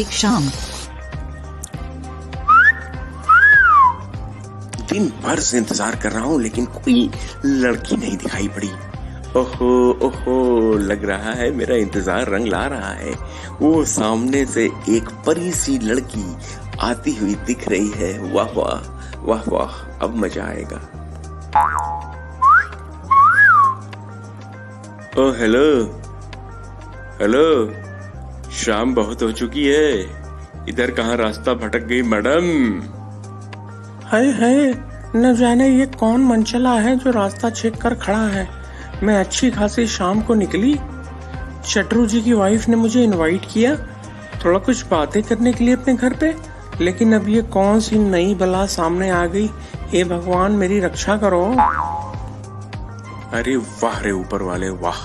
एक शाम। दिन भर से इंतजार कर रहा हूँ लेकिन कोई लड़की नहीं दिखाई पड़ी। ओहो ओहो, लग रहा है मेरा इंतजार रंग ला रहा है। वो सामने से एक परी सी लड़की आती हुई दिख रही है। वाह वाह वाह वाह, अब मजा आएगा। ओ हेलो हेलो, शाम बहुत हो चुकी है, इधर कहाँ रास्ता भटक गई मैडम? हाय हाय, न जाने ये कौन मनचला है जो रास्ता चेक कर खड़ा है। मैं अच्छी खासी शाम को निकली, शटरू जी की वाइफ ने मुझे इनवाइट किया थोड़ा कुछ बातें करने के लिए अपने घर पे, लेकिन अब ये कौन सी नई बला सामने आ गई। हे भगवान मेरी रक्षा करो। अरे वाह रे ऊपर वाले वाह,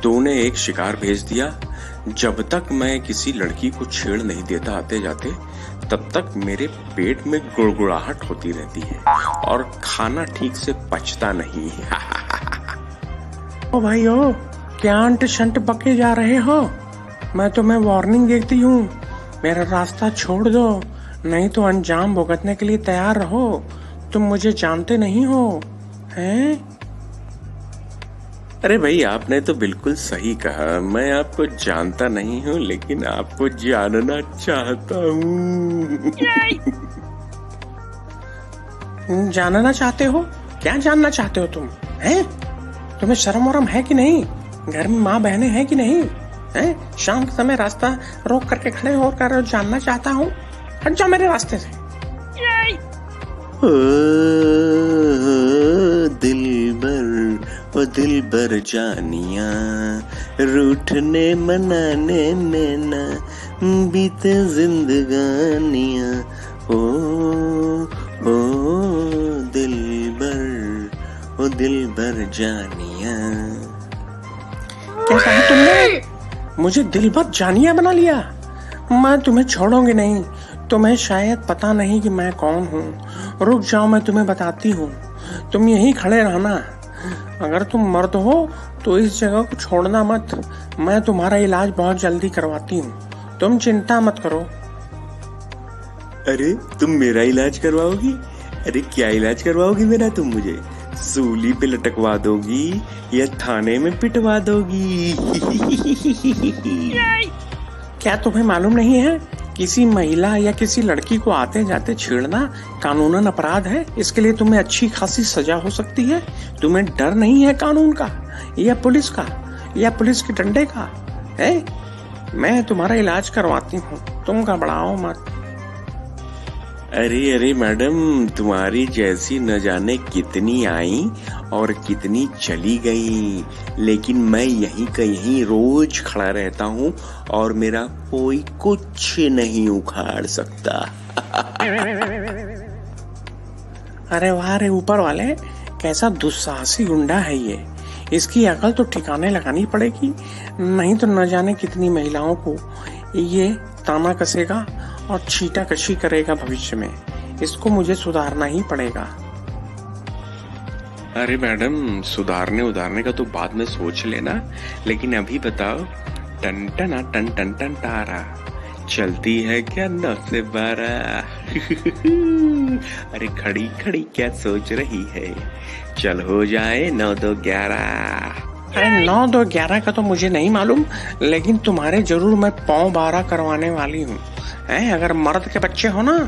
तूने एक शिकार भेज दिया। जब तक मैं किसी लड़की को छेड़ नहीं देता आते जाते, तब तक मेरे पेट में गुड़गुड़ाहट होती रहती है और खाना ठीक से पचता नहीं। ओ भाई ओ, क्या अंट शंट बके जा रहे हो? मैं तुम्हें वार्निंग देती हूँ, मेरा रास्ता छोड़ दो, नहीं तो अंजाम भुगतने के लिए तैयार रहो। तुम मुझे जानते नहीं हो, हैं? अरे भाई, आपने तो बिल्कुल सही कहा, मैं आपको जानता नहीं हूँ लेकिन आपको जानना चाहता हूँ। जानना चाहते हो? क्या जानना चाहते हो तुम? हैं? तुम्हें शर्म वरम है कि नहीं? घर में माँ बहनें हैं कि नहीं? हैं? शाम के समय रास्ता रोक करके खड़े होकर जानना चाहता हूँ। हट जाओ मेरे रास्ते से। ओ दिलबर, ओ दिलबर जानिया, रूठने मनाने में ना बीते जिंदगानिया। ओ दिलबर, ओ दिलबर जानिया। क्या कहा तुमने? मुझे दिलबर जानिया बना लिया? मैं तुम्हें छोड़ूंगी नहीं। तुम्हें शायद पता नहीं कि मैं कौन हूँ। रुक जाओ, मैं तुम्हें बताती हूँ। तुम यहीं खड़े रहना। अगर तुम मर्द हो तो इस जगह को छोड़ना मत। मैं तुम्हारा इलाज बहुत जल्दी करवाती हूँ, तुम चिंता मत करो। अरे तुम मेरा इलाज करवाओगी? अरे क्या इलाज करवाओगी मेरा तुम मुझे? सूली पे लटकवा दोगी या थाने में पिटवा दोगी? क्या तुम्हें मालूम नहीं है, किसी महिला या किसी लड़की को आते जाते छेड़ना कानूनन अपराध है। इसके लिए तुम्हें अच्छी खासी सजा हो सकती है। तुम्हें डर नहीं है कानून का या पुलिस का या पुलिस के डंडे का? है? मैं तुम्हारा इलाज करवाती हूँ, तुम घबराओ मत। अरे अरे मैडम, तुम्हारी जैसी न जाने कितनी आई और कितनी चली गई, लेकिन मैं यहीं का यहीं रोज खड़ा रहता हूँ और मेरा कोई कुछ नहीं उखाड़ सकता। अरे वाह रे ऊपर वाले, कैसा दुस्साहसी गुंडा है ये। इसकी अकल तो ठिकाने लगानी पड़ेगी, नहीं तो न जाने कितनी महिलाओं को ये ताना कसेगा और छीटा कशी करेगा भविष्य में। इसको मुझे सुधारना ही पड़ेगा। अरे मैडम, सुधारने उधारने का तो बाद में सोच लेना, लेकिन अभी बताओ, टन टना टन टन टन तारा चलती है क्या 9 से 12? अरे खड़ी खड़ी क्या सोच रही है? चल हो जाए 9 2 11। अरे 9 2 11 का तो मुझे नहीं मालूम, लेकिन तुम्हारे जरूर मैं पाँव 12 करवाने वाली हूँ। अगर मर्द के बच्चे हो ना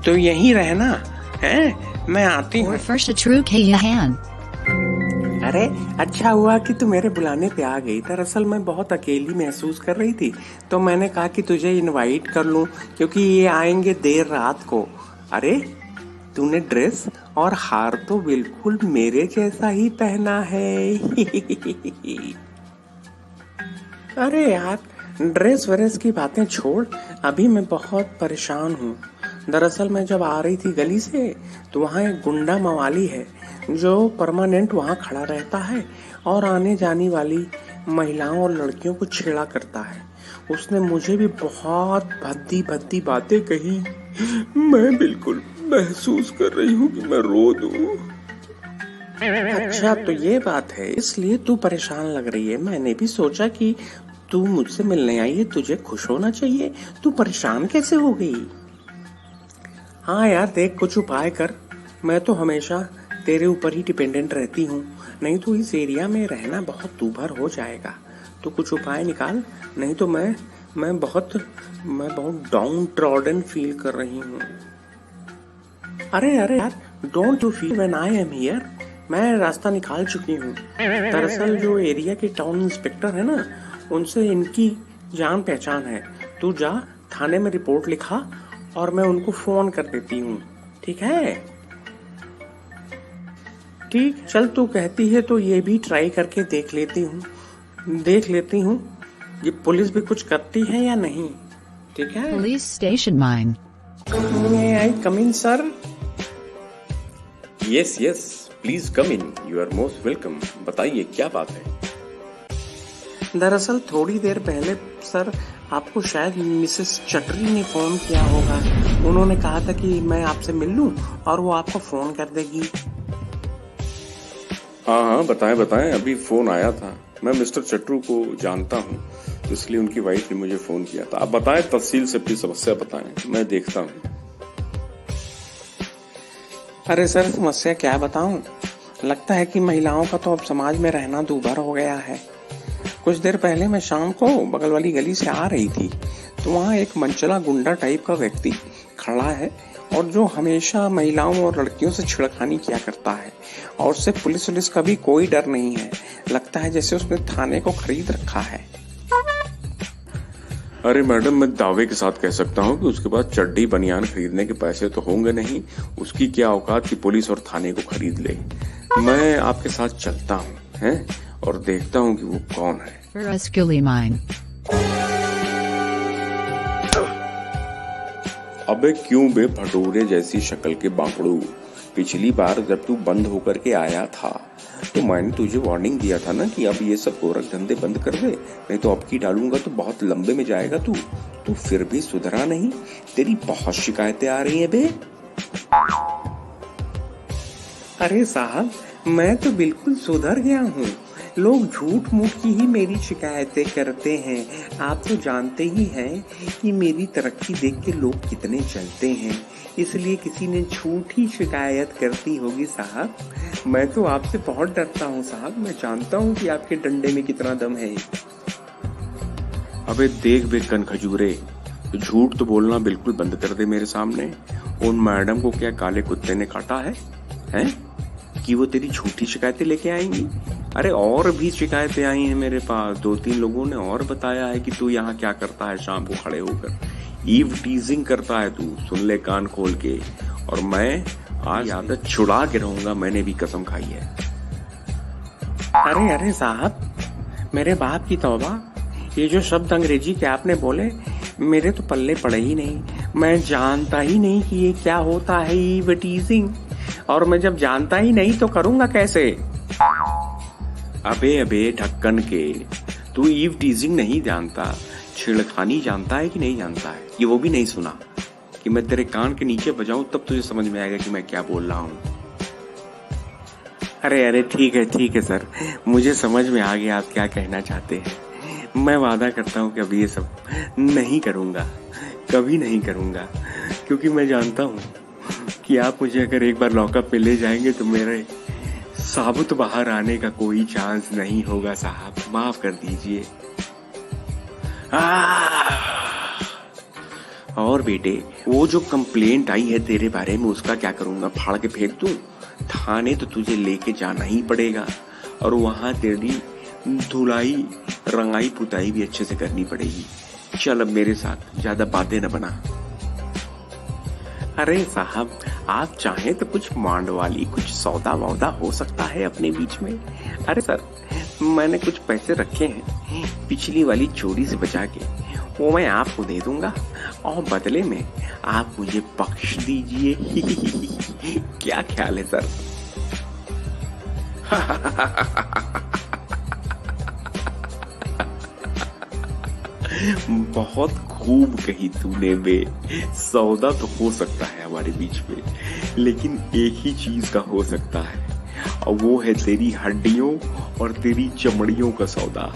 तो यहीं रहना है, मैं आती हूँ। अरे अच्छा हुआ कि तू मेरे बुलाने पे आ गई। दरअसल मैं बहुत अकेली महसूस कर रही थी, तो मैंने कहा कि तुझे इनवाइट कर लूं, क्योंकि ये आएंगे देर रात को। अरे तूने ड्रेस और हार तो बिल्कुल मेरे जैसा ही पहना है। अरे यार, ड्रेस वरेस की बातें छोड़, अभी मैं बहुत परेशान हूँ। दरअसल मैं जब आ रही थी गली से, तो वहाँ एक गुंडा मवाली है जो परमानेंट वहाँ खड़ा रहता है और आने जाने वाली महिलाओं और लड़कियों को छेड़ा करता है। उसने मुझे भी बहुत भद्दी भद्दी बातें कही। मैं बिल्कुल महसूस कर रही हूँ कि मैं रो दूँ। अच्छा तो ये बात है, इसलिए तू परेशान लग रही है। मैंने भी सोचा कि तू मुझसे मिलने आई है, तुझे खुश होना चाहिए। तू परेशान कैसे हो गई? हाँ यार देख, कुछ उपाय कर। मैं तो हमेशा तेरे ऊपर ही डिपेंडेंट रहती हूँ, नहीं तो इस एरिया में रहना बहुत दूभर हो जाएगा। तो कुछ उपाय निकाल, नहीं तो मैं बहुत डाउन ट्रॉडन फील कर रही हूँ। अरे अरे यार, don't you feel when I am here. मैं रास्ता निकाल चुकी हूँ। दरअसल जो एरिया के टाउन इंस्पेक्टर है ना, उनसे इनकी जान पहचान है। तू जा थाने में रिपोर्ट लिखा और मैं उनको फोन कर देती हूँ, ठीक है? ठीक, चल तू कहती है तो ये भी ट्राई करके देख लेती हूँ ये पुलिस भी कुछ करती है या नहीं, ठीक है? Police station mine. May I come in, sir? Yes yes, please come in, you are most welcome. बताइए क्या बात है? दरअसल थोड़ी देर पहले सर, आपको शायद मिसेस चटरी ने फोन किया होगा। उन्होंने कहा था कि मैं आपसे मिल लूं और वो आपको फोन कर देगी। हाँ, बताएं, अभी फोन आया था। मैं मिस्टर चट्टू को जानता हूँ, इसलिए उनकी वाइफ ने मुझे फोन किया था। आप बताएं, तफसील से अपनी समस्या बताएं, मैं देखता हूँ। अरे सर, समस्या क्या बताऊं? लगता है कि महिलाओं का तो अब समाज में रहना दूभर हो गया है। कुछ देर पहले मैं शाम को बगल वाली गली से आ रही थी, तो वहाँ एक मनचला गुंडा टाइप का व्यक्ति खड़ा है और जो हमेशा महिलाओं और लड़कियों से छिड़खानी किया करता है, और उससे पुलिस का भी कोई डर नहीं है। लगता है जैसे उसने थाने को खरीद रखा है। अरे मैडम, मैं दावे के साथ कह सकता हूँ कि उसके पास चड्डी बनियान खरीदने के पैसे तो होंगे नहीं। उसकी क्या औकात कि पुलिस और थाने को खरीद ले। मैं आपके साथ चलता हूँ हैं और देखता हूँ कि वो कौन है। Rascally mine. अबे क्यों बे भटूरे जैसी शक्ल के बांकड़ू, पिछली बार जब तू बंद होकर के आया था तो मैंने तुझे वार्निंग दिया था ना कि अब ये सब गोरख धंधे बंद कर दे, नहीं तो अब की डालूंगा तो बहुत लंबे में जाएगा तू फिर भी सुधरा नहीं। तेरी बहुत शिकायतें आ रही हैं बे। अरे साहब, मैं तो बिल्कुल सुधर गया हूँ। लोग झूठ मूठ की ही मेरी शिकायतें करते हैं। आप तो जानते ही हैं कि मेरी तरक्की देख के लोग कितने चलते हैं, इसलिए किसी ने झूठी शिकायत करती होगी साहब। मैं तो आपसे बहुत डरता हूँ साहब। मैं जानता हूँ कि आपके डंडे में कितना दम है। अबे देख बे कन खजूरे, झूठ तो बोलना बिल्कुल बंद कर दे मेरे सामने। उन मैडम को क्या काले कुत्ते ने काटा है कि वो तेरी झूठी शिकायतें लेके आएंगी? अरे और भी शिकायतें आई हैं मेरे पास। 2-3 लोगों ने और बताया है कि तू यहाँ क्या करता है शाम को खड़े होकर, ईव टीजिंग करता है तू। सुन ले कान खोल के, और मैं आज आदत छुड़ा के रहूंगा, मैंने भी कसम खाई है। अरे साहब, मेरे बाप की तौबा, ये जो शब्द अंग्रेजी के आपने बोले मेरे तो पल्ले पड़े ही नहीं। मैं जानता ही नहीं कि ये क्या होता है ईव टीजिंग, और मैं जब जानता ही नहीं तो करूंगा कैसे? अबे ढक्कन के, तू ईव टीजिंग नहीं जानता, छेड़खानी जानता है कि नहीं जानता है? ये वो भी नहीं सुना कि मैं तेरे कान के नीचे बजाऊं तब तुझे समझ में आएगा कि मैं क्या बोल रहा हूँ। अरे ठीक है सर, मुझे समझ में आ गया आप क्या कहना चाहते हैं। मैं वादा करता हूँ कि अब ये सब नहीं करूंगा, कभी नहीं करूंगा, क्योंकि मैं जानता हूँ कि आप मुझे अगर एक बार लॉकअप में ले जाएंगे तो मेरे साबुत बाहर आने का कोई चांस नहीं होगा साहब। माफ कर दीजिए। और बेटे, वो जो कंप्लेंट आई है तेरे बारे में, उसका क्या करूंगा? फाड़ के फेंक दूं? थाने तो तुझे लेके जाना ही पड़ेगा, और वहां तेरी धुलाई रंगाई पुताई भी अच्छे से करनी पड़ेगी। चल अब मेरे साथ, ज्यादा बातें न बना। अरे साहब, आप चाहें तो कुछ मांड वाली, कुछ सौदा वौदा हो सकता है अपने बीच में। अरे सर, मैंने कुछ पैसे रखे हैं पिछली वाली चोरी से बचा के, वो मैं आपको दे दूंगा और बदले में आप मुझे बख्श दीजिए। क्या ख्याल है सर? बहुत खूब कही तूने बे। सौदा तो हो सकता है हमारे बीच में, लेकिन एक ही चीज का हो सकता है, और वो है तेरी हड्डियों और तेरी चमड़ियों का सौदा।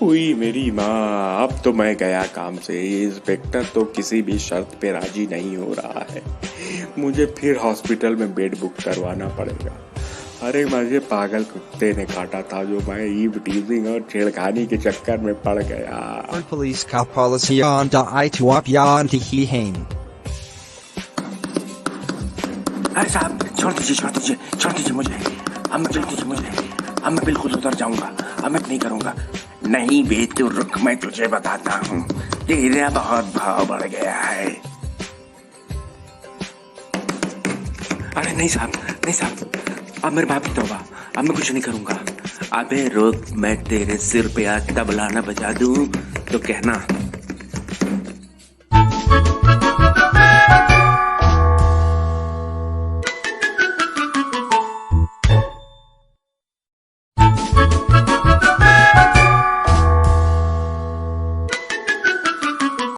हुई मेरी माँ, अब तो मैं गया काम से। इंस्पेक्टर तो किसी भी शर्त पे राजी नहीं हो रहा है। मुझे फिर हॉस्पिटल में बेड बुक करवाना पड़ेगा। अरे मुझे पागल कुत्ते ने काटा था जो मैं ईव टीजिंग और छेड़खानी के चक्कर में पड़ गया। Police ka polisiyan da ituapyan tihihin. अरे साहब छोड़ दीजिए मुझे। अब मैं बिल्कुल उतर जाऊंगा। अब मैं नहीं करूंगा। नहीं बे तू रुक, मैं तुझे बताता हूँ। तेरा बहुत भाव बढ़ गया है। अरे नहीं साहब, अब मेरे बाप की तौबा, अब मैं कुछ नहीं करूंगा। अबे रुक, मैं तेरे सिर पे आज तबला न बजा दूं तो कहना।